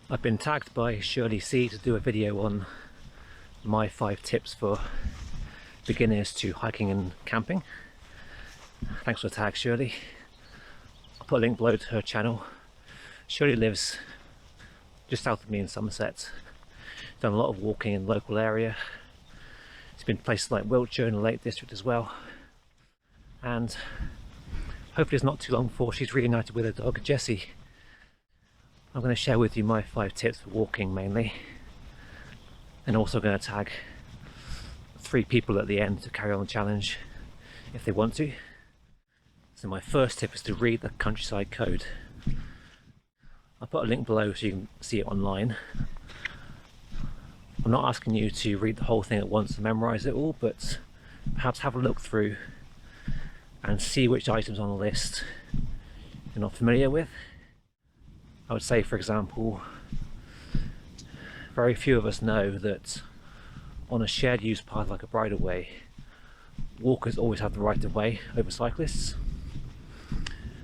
I've been tagged by Shirley C to do a video on my 5 tips for beginners to hiking and camping. Thanks for the tag, Shirley. I'll put a link below to her channel. Shirley lives just south of me in Somerset. She's done a lot of walking in the local area. She's been to places like Wiltshire and the Lake District as well. And hopefully it's not too long before she's reunited with her dog Jessie. I'm going to share with you my 5 tips for walking mainly, and also going to tag 3 people at the end to carry on the challenge if they want to. So my first tip is to read the countryside code. I'll put a link below so you can see it online. I'm not asking you to read the whole thing at once and memorise it all, but perhaps have a look through and see which items on the list you're not familiar with. I would say, for example, very few of us know that on a shared use path like a bridleway, walkers always have the right of way over cyclists,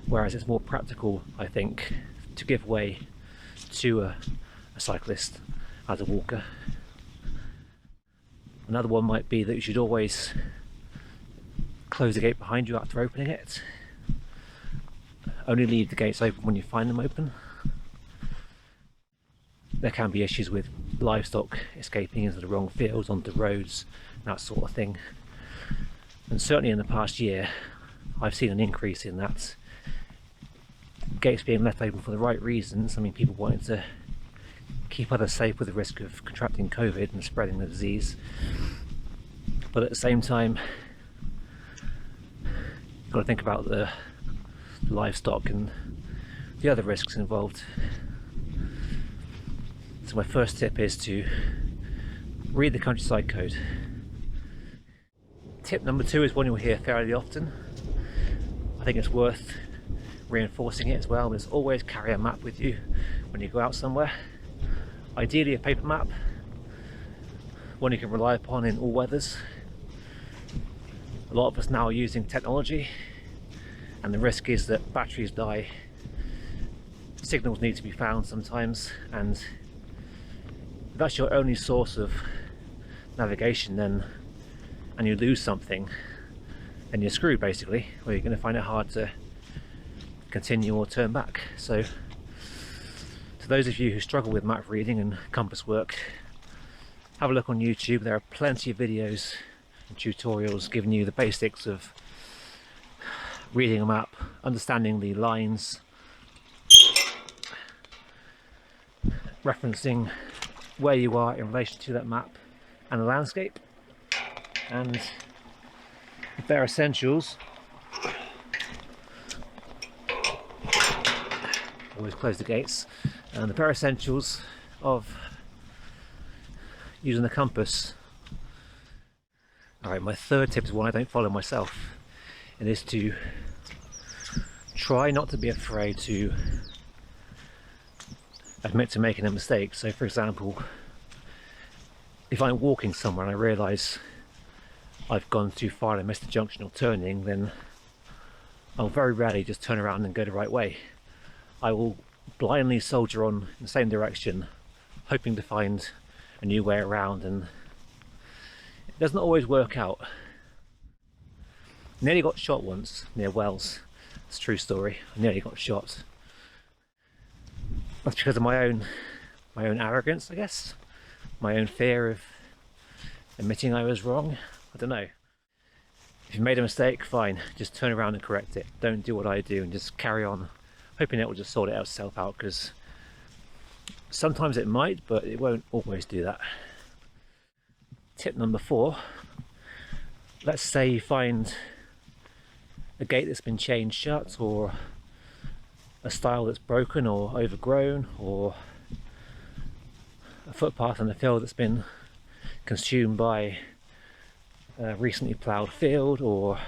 whereas it's more practical, I think, to give way to a cyclist as a walker. Another one might be that you should always close the gate behind you after opening it. Only leave the gates open when you find them open. There can be issues with livestock escaping into the wrong fields, onto roads, that sort of thing. And certainly in the past year, I've seen an increase in that. Gates being left open for the right reasons. I mean, people wanting to keep others safe with the risk of contracting COVID and spreading the disease. But at the same time, you've got to think about the livestock and the other risks involved. So my first tip is to read the countryside code. Tip number 2 is one you'll hear fairly often. I think it's worth reinforcing it as well, is always carry a map with you when you go out somewhere. Ideally a paper map, one you can rely upon in all weathers. A lot of us now are using technology, and the risk is that batteries die, signals need to be found sometimes, and if that's your only source of navigation then, and you lose something, then you're screwed basically, or you're going to find it hard to continue or turn back. So to those of you who struggle with map reading and compass work, have a look on YouTube. There are plenty of videos and tutorials giving you the basics of reading a map, understanding the lines, referencing where you are in relation to that map and the landscape. And the bare essentials, always close the gates, and the bare essentials of using the compass. Alright, my third tip is one I don't follow myself, and is to try not to be afraid to admit to making a mistake. So for example, if I'm walking somewhere and I realise I've gone too far and I missed a junction or turning, then I'll very rarely just turn around and go the right way. I will blindly soldier on in the same direction, hoping to find a new way around, and it doesn't always work out. Nearly got shot once near Wells. It's a true story. I nearly got shot. That's because of my own arrogance, I guess. My own fear of admitting I was wrong. I don't know. If you made a mistake, fine. Just turn around and correct it. Don't do what I do and just carry on, hoping it will just sort itself out, because sometimes it might, but it won't always do that. Tip number 4. Let's say you find a gate that's been chained shut, or a stile that's broken or overgrown, or a footpath in the field that's been consumed by a recently ploughed field, or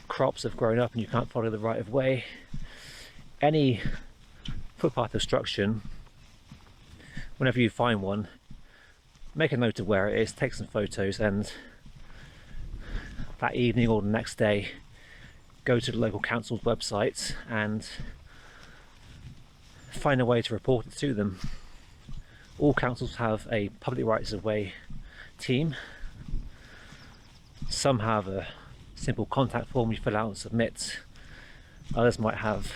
crops have grown up and you can't follow the right of way. Any footpath obstruction, whenever you find one, make a note of where it is, take some photos, and that evening or the next day go to the local council's website and find a way to report it to them. All councils have a public rights of way team. Some have a simple contact form you fill out and submit. Others might have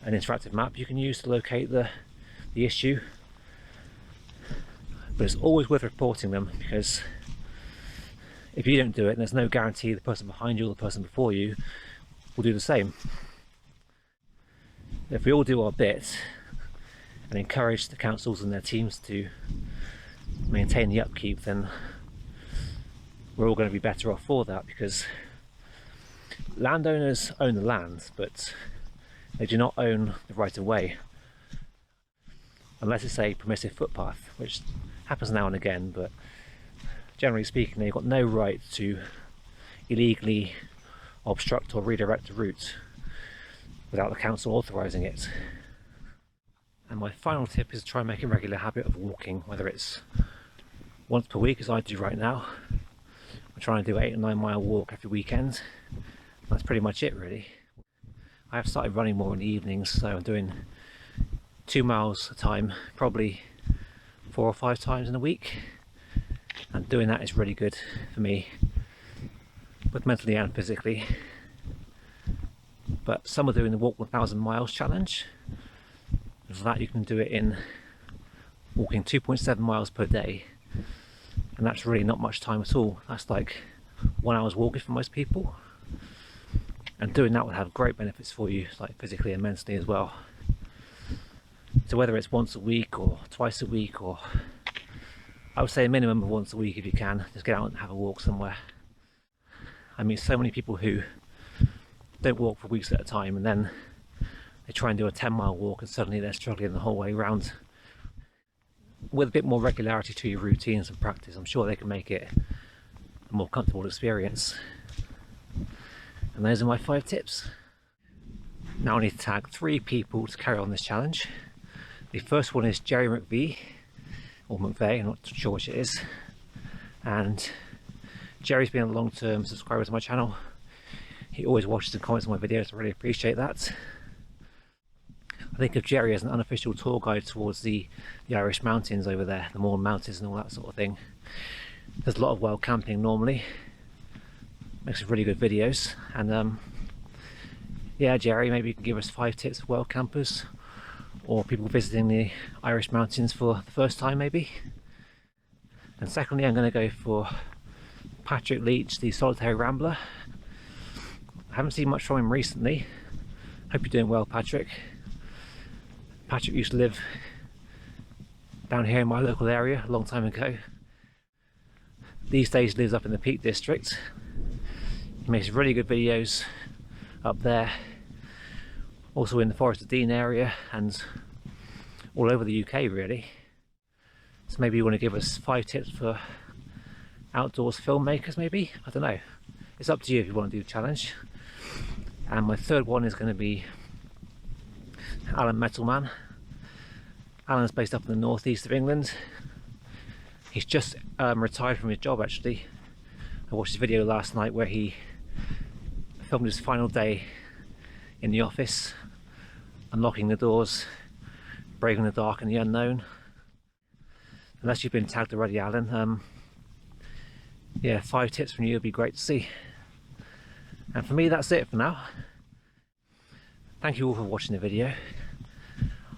an interactive map you can use to locate the issue. But it's always worth reporting them, because if you don't do it, there's no guarantee the person behind you or the person before you will do the same. If we all do our bit and encourage the councils and their teams to maintain the upkeep, then we're all going to be better off for that, because landowners own the land, but they do not own the right of way, unless it's a permissive footpath, which happens now and again, but generally speaking they've got no right to illegally obstruct or redirect a route without the council authorising it. And my final tip is to try and make a regular habit of walking, whether it's once per week as I do right now. I'm trying to do 8 or 9 mile walk every weekend. That's pretty much it really. I have started running more in the evenings, so I'm doing 2 miles a time, probably 4 or 5 times in a week, and doing that is really good for me, both mentally and physically. But some are doing the walk 1,000 miles challenge, and for that you can do it in walking 2.7 miles per day, and that's really not much time at all. That's like 1 hour's walking for most people, and doing that will have great benefits for you, like physically and mentally as well. So whether it's once a week or twice a week, or I would say a minimum of once a week if you can, just get out and have a walk somewhere. I meet so many people who don't walk for weeks at a time, and then they try and do a 10-mile walk and suddenly they're struggling the whole way around. With a bit more regularity to your routines and practice, I'm sure they can make it a more comfortable experience. And those are my 5 tips. Now I need to tag 3 people to carry on this challenge. The first one is Gerry McVeigh, or McVeigh, I'm not sure which it is. And Gerry's been a long-term subscriber to my channel. He always watches and comments on my videos, I really appreciate that. I think of Gerry as an unofficial tour guide towards the Irish mountains over there, the Mourne Mountains and all that sort of thing. There's a lot of wild camping normally. Makes some really good videos, and yeah, Gerry, maybe you can give us 5 tips for wild campers or people visiting the Irish mountains for the first time maybe. And secondly, I'm going to go for Patrick Leach, the solitary Rambler. I haven't seen much from him recently. Hope you're doing well, Patrick. Patrick used to live down here in my local area a long time ago. These days lives up in the Peak District. He makes really good videos up there, also in the Forest of Dean area and all over the UK really. So maybe you want to give us 5 tips for outdoors filmmakers maybe? I don't know. It's up to you if you want to do the challenge. And my third one is going to be Alan Metalman. Alan's based up in the northeast of England. He's just retired from his job actually. I watched his video last night where he filmed his final day in the office, unlocking the doors, braving the dark and the unknown. Unless you've been tagged already, Alan, yeah, 5 tips from you would be great to see. And for me, that's it for now. Thank you all for watching the video.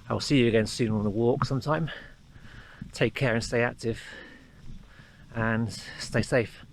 I will see you again soon on the walk sometime. Take care and stay active, and stay safe.